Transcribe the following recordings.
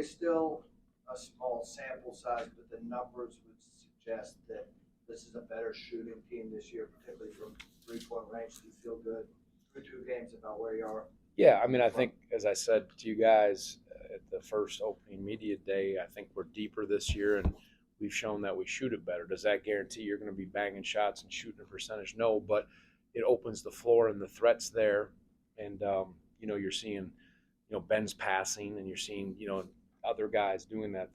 It's still a small sample size, but the numbers would suggest that this is a better shooting team this year, particularly from 3-point range. Do you feel good through 2 games about where you are? Yeah, I mean, I think, as I said to you guys at the first opening media day, I think we're deeper this year, and we've shown that we shoot it better. Does that guarantee you're going to be banging shots and shooting a percentage? No, but it opens the floor and the threats there, and you're seeing, Ben's passing, and you're seeing, other guys doing that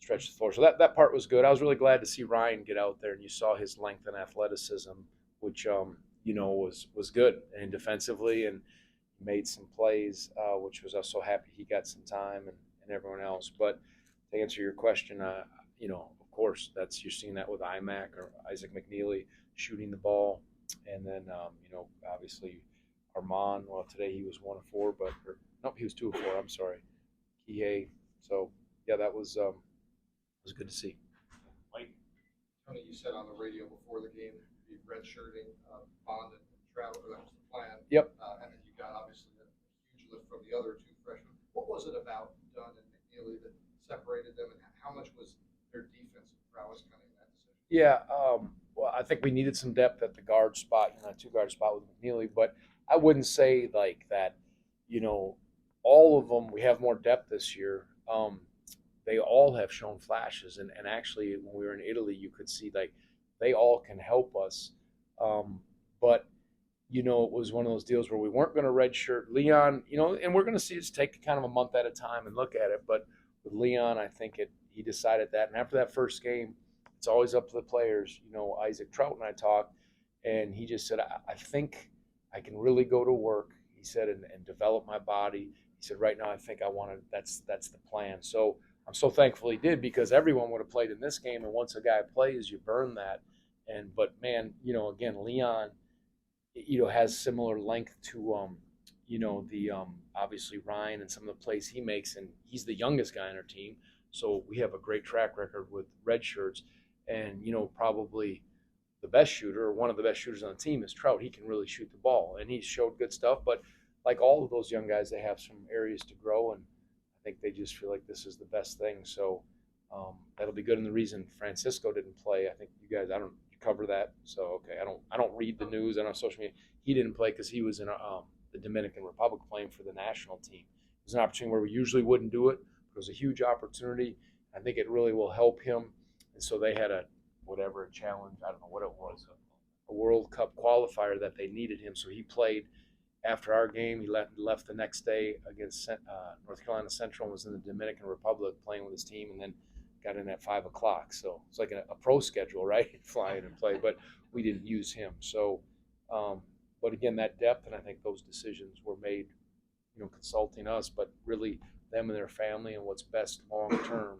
stretch the floor. So that part was good. I was really glad to see Ryan get out there, and you saw his length and athleticism, which was good, and defensively, and made some plays, which was also happy he got some time, and everyone else. But to answer your question, of course, you're seeing that with IMAC or Isaac McNeely shooting the ball, and then obviously Armand. Well, today he was 1 of 4, he was 2 of 4. I'm sorry, Kihei. So yeah, that was good to see. Mike, Tony, you said on the radio before the game you'd redshirting Bond and Traudt, or that was the plan. Yep. And then you got obviously a huge lift from the other 2 freshmen. What was it about Dunn and McNeely that separated them, and how much was their defensive prowess kind of in that decision? Yeah, well, I think we needed some depth at the guard spot, 2-guard spot with McNeely, but I wouldn't say like that, all of them, we have more depth this year. They all have shown flashes, and actually when we were in Italy, you could see like they all can help us. But it was one of those deals where we weren't going to redshirt Leon, and we're going to see it take kind of a month at a time and look at it. But with Leon, I think he decided that. And after that first game, it's always up to the players. Isaac Traudt and I talked, and he just said, I think I can really go to work, he said, and develop my body. He said, right now I think I want to, that's the plan. So I'm so thankful he did, because everyone would have played in this game, and once a guy plays, you burn that. But man, again, Leon, has similar length to obviously Ryan and some of the plays he makes, and he's the youngest guy on our team. So we have a great track record with red shirts, and probably the best shooter, or one of the best shooters on the team, is Traudt. He can really shoot the ball, and he showed good stuff. But like all of those young guys, they have some areas to grow, and I think they just feel like this is the best thing. So that'll be good. And the reason Francisco didn't play, I think you guys, I don't cover that. So okay, I don't read the news. I don't social media. He didn't play because he was in the Dominican Republic playing for the national team. It was an opportunity where we usually wouldn't do it. It was a huge opportunity. I think it really will help him. And so they had a challenge. I don't know what it was, a World Cup qualifier that they needed him. So he played after our game. He left the next day against North Carolina Central and was in the Dominican Republic playing with his team, and then got in at 5 o'clock. So it's like a pro schedule, right? Fly in and play, but we didn't use him. So, but again, that depth, and I think those decisions were made, consulting us, but really them and their family and what's best long term.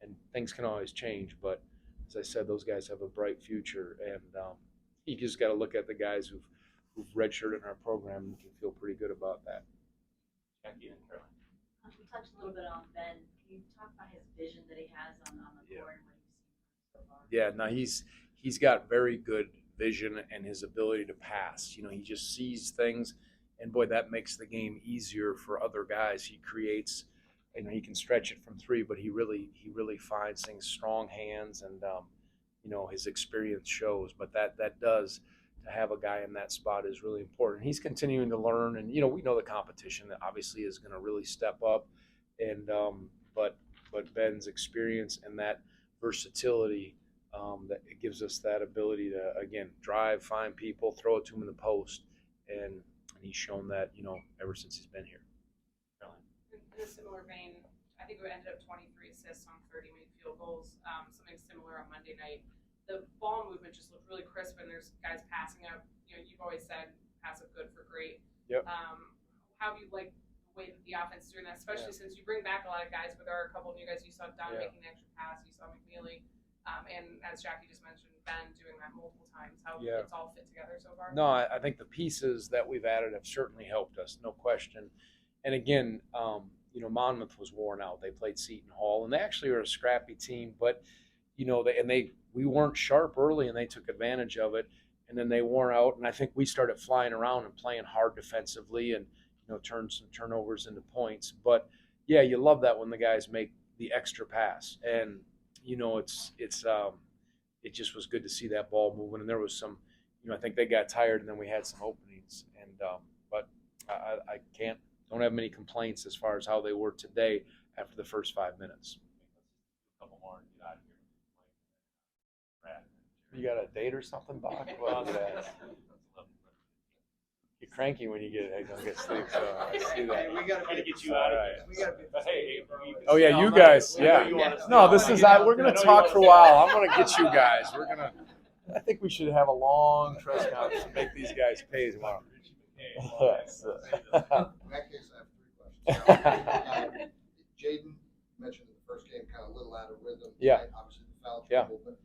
And things can always change, but as I said, those guys have a bright future, and you just got to look at the guys who've redshirted in our program and can feel pretty good about that. Jackie and Caroline. We touched a little bit on Ben. Can you talk about his vision that he has on the court and what you've seen so far? Yeah, no, he's got very good vision and his ability to pass. He just sees things, and boy, that makes the game easier for other guys. He creates, he can stretch it from 3, but he really finds things, strong hands, and his experience shows. But that does, to have a guy in that spot is really important. He's continuing to learn, and we know the competition that obviously is going to really step up, and but Ben's experience and that versatility, that it gives us that ability to again drive, find people, throw it to him in the post, and he's shown that ever since he's been here. In a similar vein, I think we ended up 23 assists on 30 made field goals. Something similar on Monday night. The ball movement just looked really crisp, and there's guys passing up. You've always said pass up good for great. Yep. How do you like the way that the offense is doing that, especially since you bring back a lot of guys, but there are a couple of new guys. You saw Dunn making the extra pass, you saw McNeely, and as Jackie just mentioned, Ben doing that multiple times. How it's all fit together so far? No, I think the pieces that we've added have certainly helped us, no question. And again, Monmouth was worn out. They played Seton Hall, and they actually are a scrappy team, but we weren't sharp early, and they took advantage of it, and then they wore out, and I think we started flying around and playing hard defensively, and turned some turnovers into points. But yeah, you love that when the guys make the extra pass, and it just was good to see that ball moving. And there was some, I think they got tired, and then we had some openings, and but I don't have many complaints as far as how they were today after the first 5 minutes. A couple more and get out of here. You got a date or something, Bach? What is that? You're cranky when you don't get sleep, so I see that. Hey, we gotta Trying to be- get you out of Alright. here. We gotta be- But hey, Oh yeah, you guys. Yeah. No, this is. We're gonna talk for a while. I'm gonna get you guys. I think we should have a long press conference and make these guys pay tomorrow. Yes. In that case, I have 3 questions. Jaden mentioned in the first game kind of a little out of rhythm. Yeah. Tonight, obviously the foul Yeah. trouble, but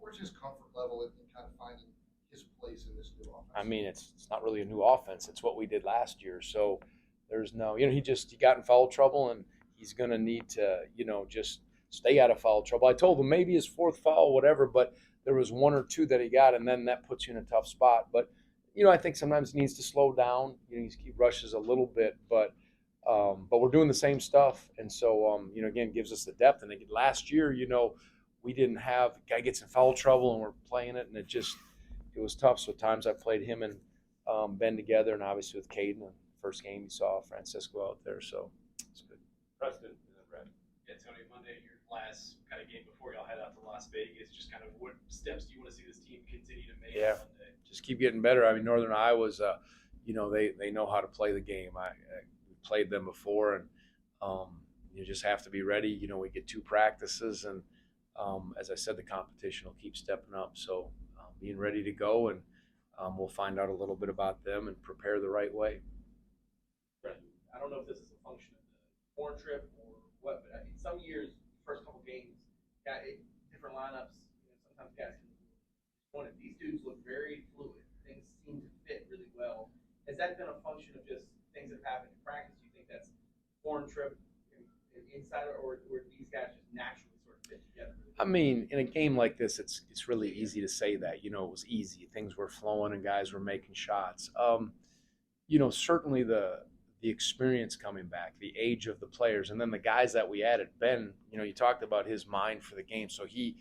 where's his comfort level in kind of finding his place in this new offense? I mean, it's not really a new offense. It's what we did last year. So there's no, he got in foul trouble, and he's going to need to, just stay out of foul trouble. I told him maybe his 4th foul, whatever, but there was 1 or 2 that he got, and then that puts you in a tough spot. But, I think sometimes he needs to slow down. He rushes a little bit, but we're doing the same stuff. And so, again, gives us the depth. And again, last year, we didn't have, guy gets in foul trouble and we're playing it, and it was tough. So at times I played him and Ben together, and obviously with Caden, the first game you saw Francisco out there. So it's good. Preston and then Brad. Yeah, Tony, Monday, your last kind of game before y'all head out to Las Vegas, just kind of what steps do you want to see this team continue to make Yeah. on Monday? Just keep getting better. I mean, Northern Iowa's, they know how to play the game. We played them before, and you just have to be ready. We get 2 practices, and as I said, the competition will keep stepping up. So being ready to go, and we'll find out a little bit about them and prepare the right way. Brett, I don't know if this is a function of the foreign trip or what, but in some years, first couple games, different lineups, sometimes guys can one of these dudes look very fluid. Things seem to fit really well. Has that been a function of just things that have happened in practice? Do you think that's foreign trip inside, or these guys just naturally sort of fit together? I mean, in a game like this, it's really easy to say that. It was easy. Things were flowing and guys were making shots. Certainly the experience coming back, the age of the players, and then the guys that we added. Ben, you talked about his mind for the game, so he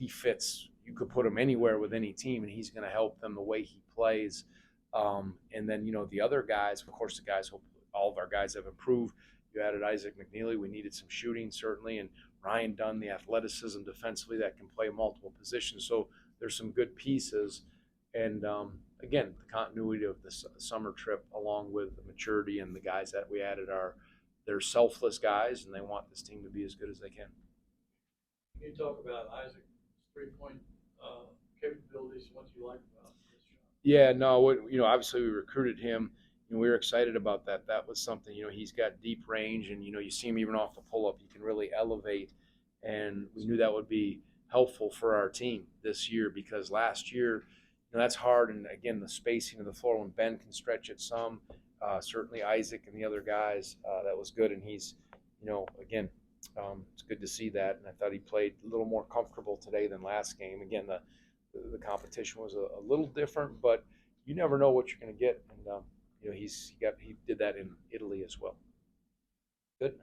fits. You could put him anywhere with any team, and he's going to help them the way he plays. And then the otthe guys, of course, the guys. Hope all of our guys have improved. You added Isaac McNeely. We needed some shooting, certainly, and Ryan Dunn, the athleticism defensively that can play multiple positions. So there's some good pieces. And, again, the continuity of the summer trip along with the maturity and the guys that we added they're selfless guys, and they want this team to be as good as they can. Can you talk about Isaac's 3-point capabilities, what you like about this shot? Yeah, no, obviously we recruited him. We were excited about that. That was something, he's got deep range, and, you see him even off the pull-up. He can really elevate, and we knew that would be helpful for our team this year because last year, that's hard. And, again, the spacing of the floor when Ben can stretch it some, certainly Isaac and the other guys, that was good. And he's, again, it's good to see that. And I thought he played a little more comfortable today than last game. Again, the competition was a little different, but you never know what you're going to get. And, he did that in Italy as well. Good.